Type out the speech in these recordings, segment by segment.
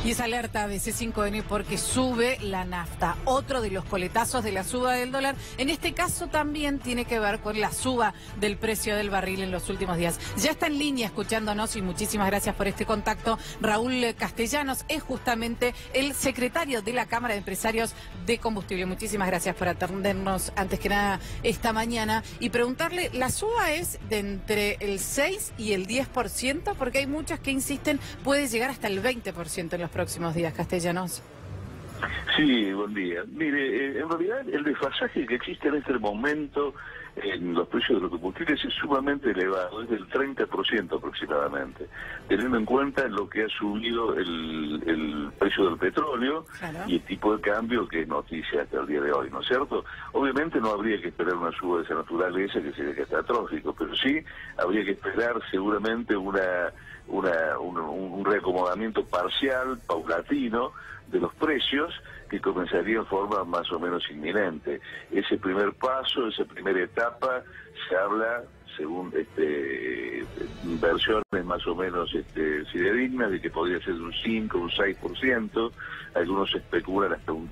Y esa alerta de C5N porque sube la nafta. Otro de los coletazos de la suba del dólar, en este caso también tiene que ver con la suba del precio del barril en los últimos días. Ya está en línea escuchándonos y muchísimas gracias por este contacto. Raúl Castellanos es justamente el secretario de la Cámara de Empresarios de Combustible. Muchísimas gracias por atendernos antes que nada esta mañana y preguntarle, ¿la suba es de entre el 6 y el 10%? Porque hay muchas que insisten puede llegar hasta el 20% en los próximos días, Castellanos. Sí, buen día. Mire, en realidad el desfasaje que existe en este momento en los precios de los combustibles es sumamente elevado, es del 30% aproximadamente, teniendo en cuenta lo que ha subido el precio del petróleo, claro, y el tipo de cambio que es noticia hasta el día de hoy, ¿no es cierto? Obviamente no habría que esperar una suba de esa naturaleza que sería catastrófico, pero sí habría que esperar seguramente un reacomodamiento parcial, paulatino, de los precios, que comenzaría en forma más o menos inminente. Ese primer paso, esa primera etapa, se habla, según versiones más o menos fidedignas, de que podría ser un 5, un 6%, algunos especulan hasta un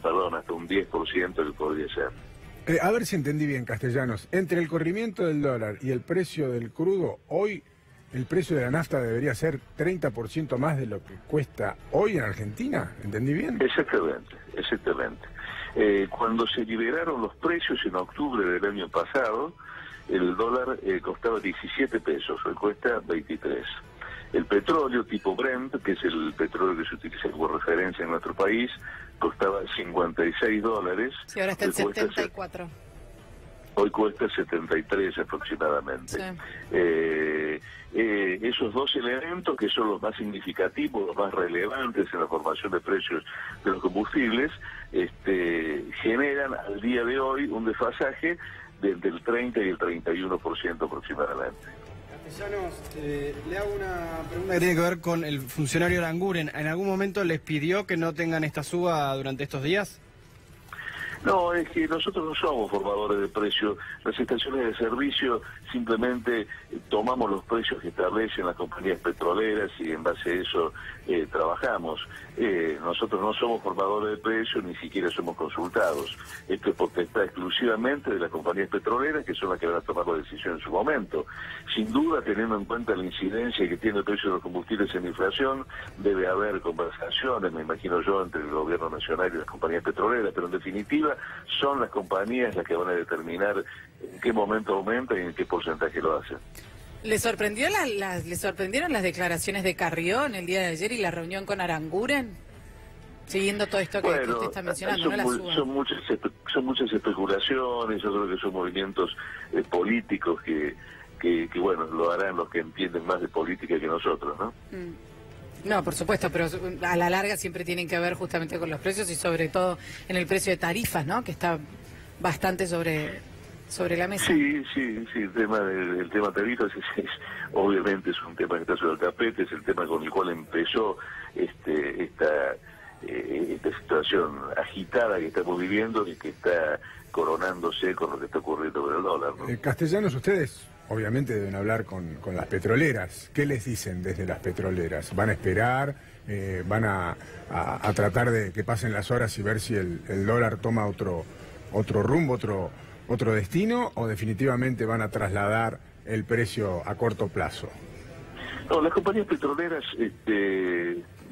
10% que podría ser. A ver si entendí bien, Castellanos. Entre el corrimiento del dólar y el precio del crudo, hoy el precio de la nafta debería ser 30% más de lo que cuesta hoy en Argentina. ¿Entendí bien? Exactamente, exactamente. Cuando se liberaron los precios en octubre del año pasado, el dólar costaba 17 pesos, hoy cuesta 23. El petróleo tipo Brent, que es el petróleo que se utiliza como referencia en nuestro país, costaba $56. Sí, ahora está en 74. Hoy cuesta 73 aproximadamente. Sí. Esos dos elementos, que son los más significativos, los más relevantes en la formación de precios de los combustibles, generan al día de hoy un desfasaje entre el 30 y el 31% aproximadamente. Castellanos, le hago una pregunta que tiene que ver con el funcionario Aranguren. ¿En algún momento les pidió que no tengan esta suba durante estos días? No, es que nosotros no somos formadores de precios. Las estaciones de servicio simplemente tomamos los precios que establecen las compañías petroleras y en base a eso trabajamos. Nosotros no somos formadores de precios, ni siquiera somos consultados. Esto es potestad exclusivamente de las compañías petroleras, que son las que van a tomar la decisión en su momento. Sin duda, teniendo en cuenta la incidencia que tiene el precio de los combustibles en la inflación, debe haber conversaciones, me imagino yo, entre el gobierno nacional y las compañías petroleras, pero en definitiva son las compañías las que van a determinar en qué momento aumenta y en qué porcentaje lo hacen. ¿Le sorprendieron las declaraciones de Carrión el día de ayer y la reunión con Aranguren? Siguiendo todo esto que usted está mencionando, ¿no? Son muchas especulaciones, yo creo que son movimientos políticos que bueno, lo harán los que entienden más de política que nosotros, ¿no? No, por supuesto, pero a la larga siempre tienen que ver justamente con los precios y sobre todo en el precio de tarifas, ¿no? Que está bastante sobre la mesa. Sí, el tema tarifas obviamente es un tema que está sobre el tapete, es el tema con el cual empezó esta situación agitada que estamos viviendo y que está coronándose con lo que está ocurriendo con el dólar, ¿no? Castellanos, ustedes obviamente deben hablar con las petroleras. ¿Qué les dicen desde las petroleras? ¿Van a esperar? ¿Van a tratar de que pasen las horas y ver si el dólar toma otro rumbo, otro destino, o definitivamente van a trasladar el precio a corto plazo? No, las compañías petroleras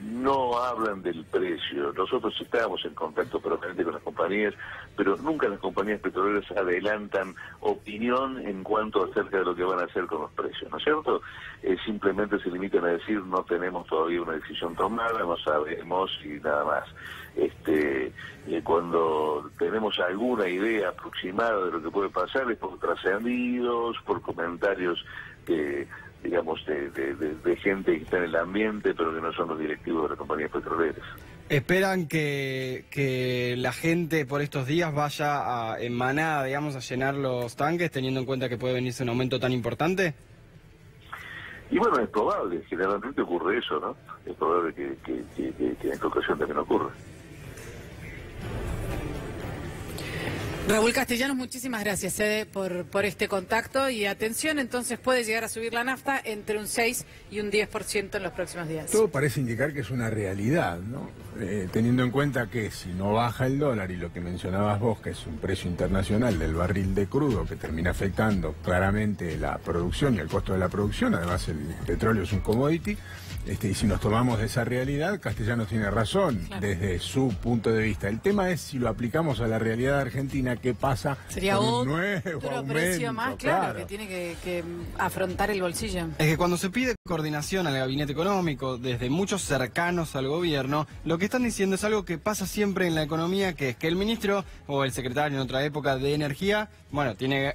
no hablan del precio. Nosotros estamos en contacto permanente con las compañías, pero nunca las compañías petroleras adelantan opinión en cuanto acerca de lo que van a hacer con los precios, ¿no es cierto? Simplemente se limitan a decir no tenemos todavía una decisión tomada, no sabemos y nada más. Cuando tenemos alguna idea aproximada de lo que puede pasar es por trascendidos, por comentarios que digamos, de gente que está en el ambiente, pero que no son los directivos de las compañías petroleras. ¿Esperan que la gente por estos días vaya en manada, digamos, a llenar los tanques, teniendo en cuenta que puede venirse un aumento tan importante? Y bueno, es probable, generalmente ocurre eso, ¿no? Es probable que en esta ocasión también ocurra. Raúl Castellanos, muchísimas gracias por este contacto y atención, entonces puede llegar a subir la nafta entre un 6 y un 10% en los próximos días. Todo parece indicar que es una realidad, ¿no? Teniendo en cuenta que si no baja el dólar y lo que mencionabas vos, que es un precio internacional del barril de crudo que termina afectando claramente la producción y el costo de la producción, además el petróleo es un commodity, y si nos tomamos de esa realidad, Castellanos tiene razón, claro, desde su punto de vista. El tema es si lo aplicamos a la realidad argentina, ¿qué pasa? Sería con un nuevo precio aumento, más, claro, que tiene que afrontar el bolsillo. Es que cuando se pide coordinación al gabinete económico, desde muchos cercanos al gobierno, lo que están diciendo es algo que pasa siempre en la economía, que es que el ministro o el secretario en otra época de Energía, bueno, tiene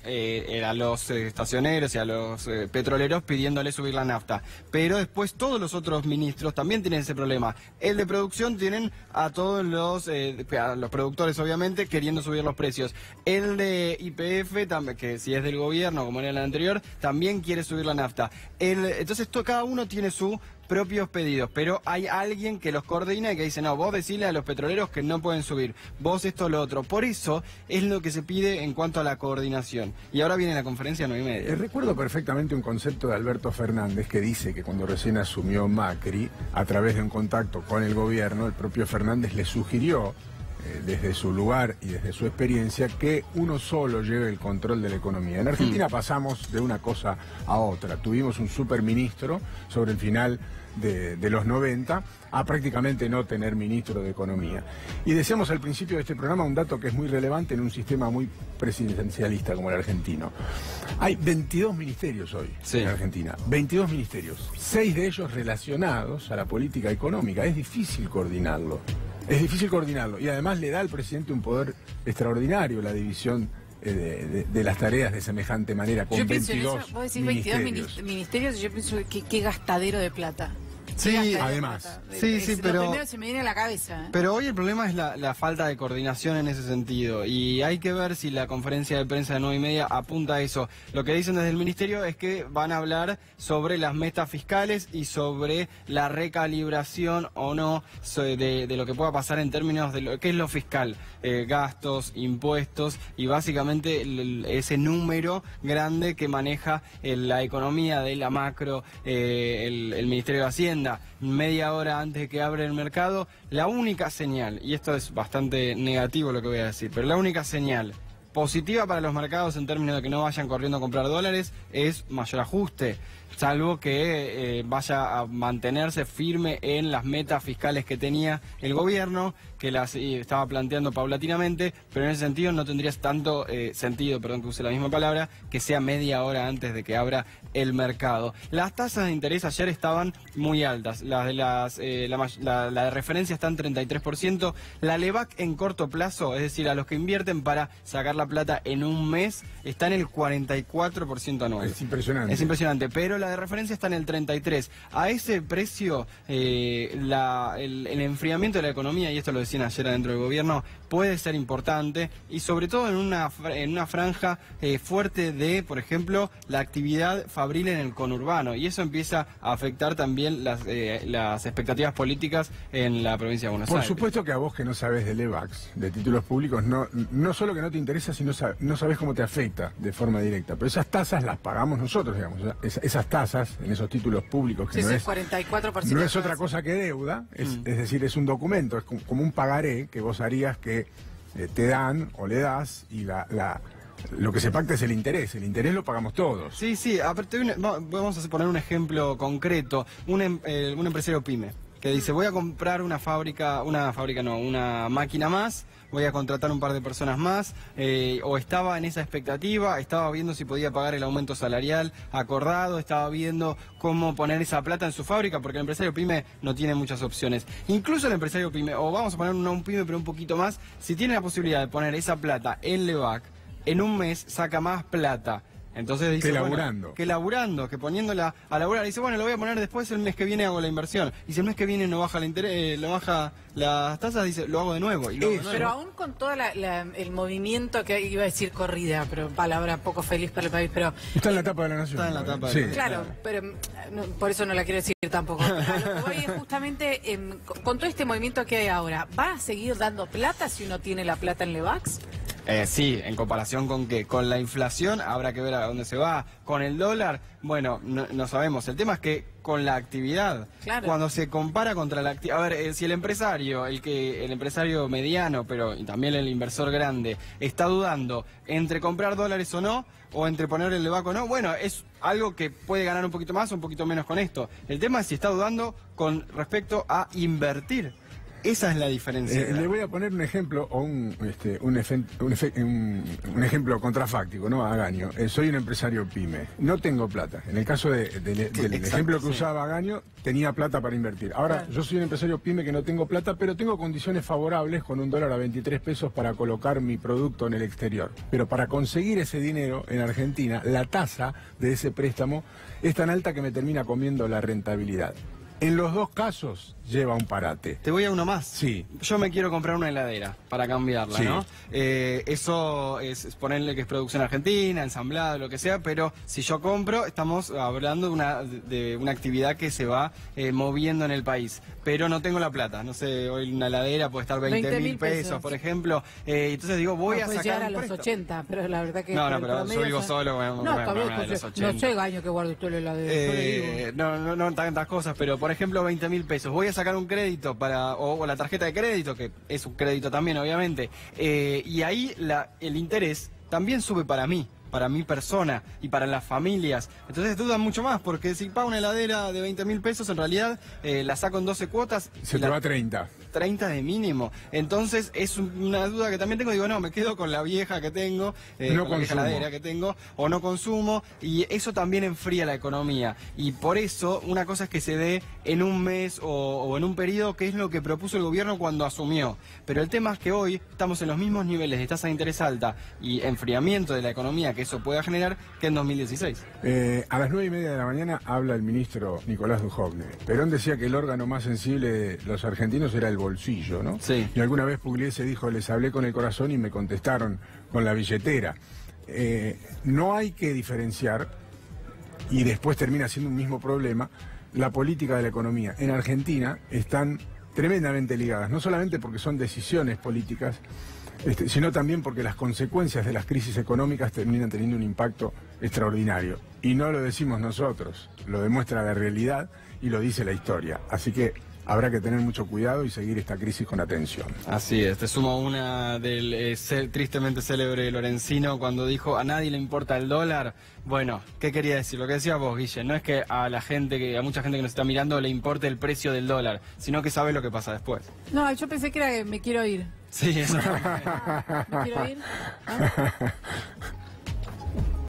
a los estacioneros y a los petroleros pidiéndole subir la nafta, pero después todos los otros ministros también tienen ese problema. El de producción tienen a todos los productores, obviamente, queriendo subir los precios. El de YPF, que si es del gobierno, como era el anterior, también quiere subir la nafta. Entonces cada uno tiene sus propios pedidos, pero hay alguien que los coordina y que dice, no, vos decile a los petroleros que no pueden subir, vos esto, lo otro. Por eso es lo que se pide en cuanto a la coordinación. Y ahora viene la conferencia 9:30. Recuerdo perfectamente un concepto de Alberto Fernández que dice que cuando recién asumió Macri, a través de un contacto con el gobierno, el propio Fernández le sugirió, desde su lugar y desde su experiencia, que uno solo lleve el control de la economía. En Argentina pasamos de una cosa a otra. Tuvimos un superministro sobre el final de los 90 a prácticamente no tener ministro de Economía. Y decíamos al principio de este programa un dato que es muy relevante en un sistema muy presidencialista como el argentino. Hay 22 ministerios hoy en Argentina, 22 ministerios, 6 de ellos relacionados a la política económica. Es difícil coordinarlo. Es difícil coordinarlo y además le da al presidente un poder extraordinario la división de las tareas de semejante manera con 22 vos decís 22 ministerios y yo pienso que qué gastadero de plata. Sí, además. Sí, pero lo primero se me viene a la cabeza. Pero hoy el problema es la falta de coordinación en ese sentido. Y hay que ver si la conferencia de prensa de 9:30 apunta a eso. Lo que dicen desde el ministerio es que van a hablar sobre las metas fiscales y sobre la recalibración o no de lo que pueda pasar en términos de lo que es lo fiscal. Gastos, impuestos y básicamente ese número grande que maneja la economía de la macro, el Ministerio de Hacienda. Media hora antes de que abra el mercado, la única señal, y esto es bastante negativo lo que voy a decir, pero la única señal positiva para los mercados en términos de que no vayan corriendo a comprar dólares es mayor ajuste, salvo que vaya a mantenerse firme en las metas fiscales que tenía el gobierno, que las estaba planteando paulatinamente, pero en ese sentido no tendría tanto sentido, perdón que use la misma palabra, que sea media hora antes de que abra el mercado. Las tasas de interés ayer estaban muy altas, la de referencia está en 33%, la LEVAC en corto plazo, es decir, a los que invierten para sacar la plata en un mes, está en el 44% anual. Es impresionante. Es impresionante, pero la de referencia está en el 33%. A ese precio, el enfriamiento de la economía, y esto lo decían ayer adentro del gobierno, puede ser importante y sobre todo en una franja fuerte de, por ejemplo, la actividad fabril en el conurbano, y eso empieza a afectar también las expectativas políticas en la provincia de Buenos Aires. Por supuesto que a vos que no sabés de LEVAX, de títulos públicos, no solo que no te interesa, sino no sabés cómo te afecta de forma directa, pero esas tasas las pagamos nosotros, digamos. Esas tasas en esos títulos públicos, que sí, no es 44%, no es otra cosa que deuda, es decir, es un documento, es como un pagaré que vos harías que te dan o le das, y lo que se pacta es el interés lo pagamos todos. Sí, vamos a poner un ejemplo concreto, un empresario pyme que dice, voy a comprar una máquina más, voy a contratar un par de personas más, o estaba en esa expectativa, estaba viendo si podía pagar el aumento salarial acordado, estaba viendo cómo poner esa plata en su fábrica, porque el empresario pyme no tiene muchas opciones. Incluso el empresario pyme, o vamos a poner un pyme pero un poquito más, si tiene la posibilidad de poner esa plata en LEVAC, en un mes saca más plata. Entonces dice, que laburando, que poniéndola a laburar. Dice, bueno, lo voy a poner después, el mes que viene hago la inversión. Y si el mes que viene no baja las tasas, dice, lo hago de nuevo. Pero aún con todo el movimiento, que iba a decir corrida, pero palabra poco feliz para el país, pero... Está en la tapa de la nación. Está en la tapa sí. Claro, pero por eso no la quiero decir tampoco. A lo que voy es justamente, con todo este movimiento que hay ahora, ¿va a seguir dando plata si uno tiene la plata en LEVAX? Sí, en comparación con qué, con la inflación habrá que ver a dónde se va, con el dólar, bueno, no sabemos. El tema es que con la actividad, claro, cuando se compara contra la actividad, a ver, si el empresario, el empresario mediano, pero y también el inversor grande, está dudando entre comprar dólares o no, o entre ponerle el vaco o no, bueno, es algo que puede ganar un poquito más o un poquito menos con esto. El tema es si está dudando con respecto a invertir. Esa es la diferencia. Le voy a poner un ejemplo o un ejemplo contrafáctico, ¿no? Agaño. Soy un empresario pyme. No tengo plata. En el caso del ejemplo que usaba Agaño, tenía plata para invertir. Ahora, claro, yo soy un empresario pyme que no tengo plata, pero tengo condiciones favorables con un dólar a 23 pesos para colocar mi producto en el exterior. Pero para conseguir ese dinero en Argentina, la tasa de ese préstamo es tan alta que me termina comiendo la rentabilidad. En los dos casos lleva un parate. Te voy a uno más. Sí. Yo me quiero comprar una heladera para cambiarla, sí, ¿no? Eso es ponerle que es producción argentina, ensamblado, lo que sea, pero si yo compro, estamos hablando de una actividad que se va moviendo en el país. Pero no tengo la plata. No sé, hoy una heladera puede estar 20.000 pesos, por ejemplo. Entonces digo, voy a sacar llegar a los 80, pero la verdad que... No, pero yo vivo solo. No sé, Gaño, que guarde usted la heladera. No tantas cosas, pero por ejemplo 20.000 pesos. Voy a sacar un crédito o la tarjeta de crédito, que es un crédito también, obviamente. Y ahí el interés también sube para mí, para mi persona y para las familias. Entonces dudan mucho más, porque si pago una heladera de 20.000 pesos, en realidad la saco en 12 cuotas. Se te va a 30. 30 de mínimo. Entonces es una duda que también tengo. Digo, no, me quedo con la vieja que tengo, con la vieja heladera que tengo, o no consumo, y eso también enfría la economía. Y por eso, una cosa es que se dé en un mes o en un periodo, que es lo que propuso el gobierno cuando asumió. Pero el tema es que hoy estamos en los mismos niveles de tasa de interés alta y enfriamiento de la economía que eso pueda generar que en 2016. A las 9:30 de la mañana habla el ministro Nicolás Dujovne. Perón decía que el órgano más sensible de los argentinos era el bolsillo, ¿no? Sí. Y alguna vez Pugliese dijo, les hablé con el corazón y me contestaron con la billetera. No hay que diferenciar, y después termina siendo un mismo problema, la política de la economía. En Argentina están tremendamente ligadas, no solamente porque son decisiones políticas, sino también porque las consecuencias de las crisis económicas terminan teniendo un impacto extraordinario. Y no lo decimos nosotros, lo demuestra la realidad y lo dice la historia. Así que habrá que tener mucho cuidado y seguir esta crisis con atención. Así es, te sumo una del tristemente célebre Lorenzino cuando dijo a nadie le importa el dólar. Bueno, ¿qué quería decir? Lo que decías vos, Guille, no es que a mucha gente que nos está mirando le importe el precio del dólar, sino que sabe lo que pasa después. No, yo pensé que era me quiero ir. Sí, eso. ¿Me quiero ir? ¿Ah?